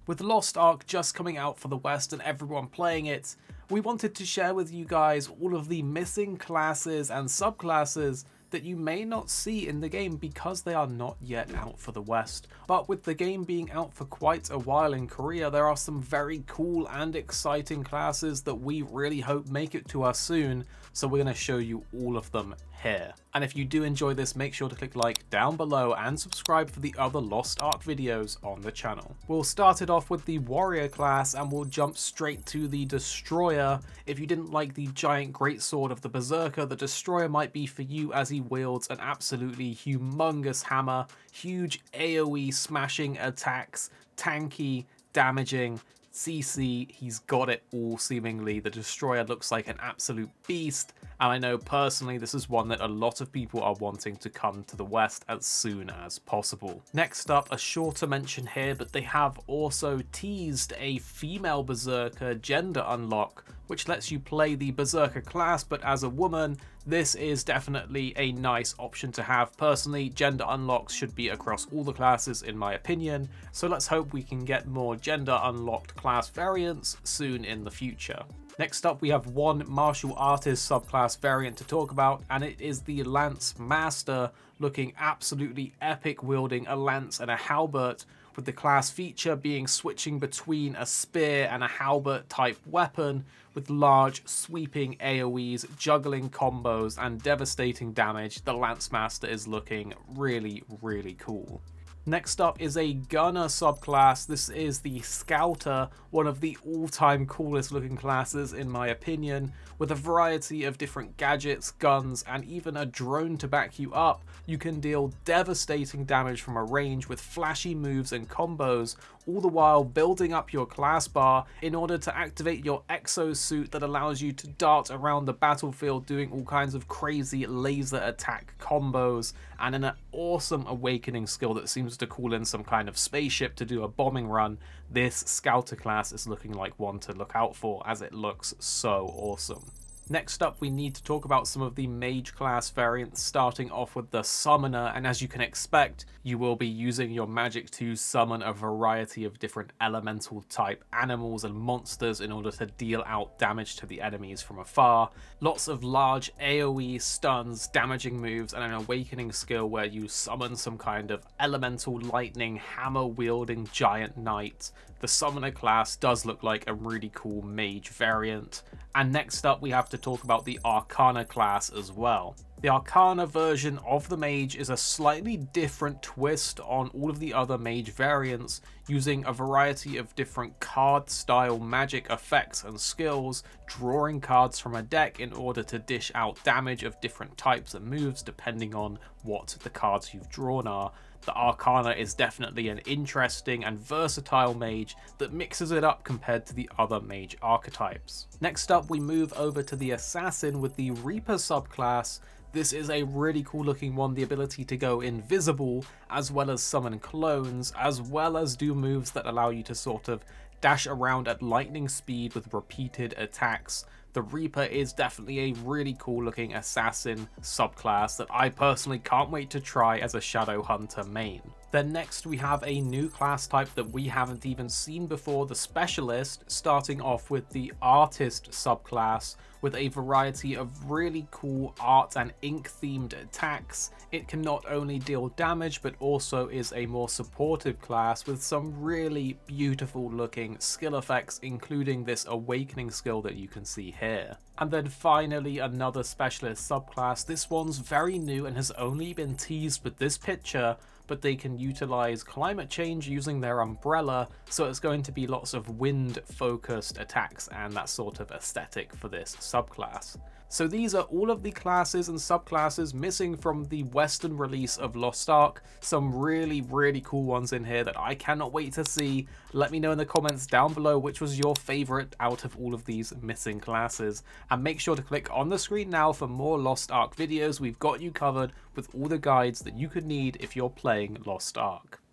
With Lost Ark just coming out for the West and everyone playing it, we wanted to share with you guys all of the missing classes and subclasses that you may not see in the game because they are not yet out for the West. But with the game being out for quite a while in Korea, there are some very cool and exciting classes that we really hope make it to us soon, so we're going to show you all of them here. And if you do enjoy this, make sure to click like down below and subscribe for the other Lost Ark videos on the channel. We'll start it off with the warrior class and we'll jump straight to the destroyer. If you didn't like the giant greatsword of the Berserker, the destroyer might be for you as he wields an absolutely humongous hammer, huge AoE smashing attacks, tanky, damaging, CC, he's got it all seemingly. The destroyer looks like an absolute beast, and I know personally this is one that a lot of people are wanting to come to the West as soon as possible. Next up, a shorter mention here, but they have also teased a female Berserker gender unlock, which lets you play the Berserker class but as a woman. This is definitely a nice option to have. Personally, gender unlocks should be across all the classes in my opinion, so let's hope we can get more gender unlocked class variants soon in the future. Next up, we have one martial artist subclass variant to talk about, and it is the Lance Master, looking absolutely epic, wielding a lance and a halberd, with the class feature being switching between a spear and a halberd type weapon with large sweeping AoEs, juggling combos and devastating damage. The Lance Master is looking really, really cool. Next up is a gunner subclass. This is the Scouter, one of the all-time coolest looking classes in my opinion. With a variety of different gadgets, guns, and even a drone to back you up, you can deal devastating damage from a range with flashy moves and combos, all the while building up your class bar in order to activate your exosuit that allows you to dart around the battlefield doing all kinds of crazy laser attack combos, and an awesome awakening skill that seems to call in some kind of spaceship to do a bombing run. This Scouter class is looking like one to look out for, as it looks so awesome. Next up, we need to talk about some of the mage class variants, starting off with the Summoner, and as you can expect, you will be using your magic to summon a variety of different elemental type animals and monsters in order to deal out damage to the enemies from afar. Lots of large AoE stuns, damaging moves, and an awakening skill where you summon some kind of elemental lightning hammer wielding giant knight. The Summoner class does look like a really cool mage variant. And next up, we have to talk about the Arcana class as well. The Arcana version of the mage is a slightly different twist on all of the other mage variants, using a variety of different card style magic effects and skills, drawing cards from a deck in order to dish out damage of different types and moves depending on what the cards you've drawn are. The Arcana is definitely an interesting and versatile mage that mixes it up compared to the other mage archetypes. Next up, we move over to the Assassin with the Reaper subclass. This is a really cool looking one, the ability to go invisible, as well as summon clones, as well as do moves that allow you to sort of dash around at lightning speed with repeated attacks. The Reaper is definitely a really cool looking assassin subclass that I personally can't wait to try as a Shadow Hunter main. Then next we have a new class type that we haven't even seen before, the Specialist, starting off with the Artist subclass with a variety of really cool art and ink themed attacks. It can not only deal damage but also is a more supportive class with some really beautiful looking skill effects, including this awakening skill that you can see here. And then finally, another Specialist subclass. This one's very new and has only been teased with this picture, but they can utilize climate change using their umbrella, so it's going to be lots of wind focused attacks and that sort of aesthetic for this subclass. So these are all of the classes and subclasses missing from the Western release of Lost Ark. Some really, really cool ones in here that I cannot wait to see. Let me know in the comments down below which was your favorite out of all of these missing classes. And make sure to click on the screen now for more Lost Ark videos. We've got you covered with all the guides that you could need if you're playing Lost Ark.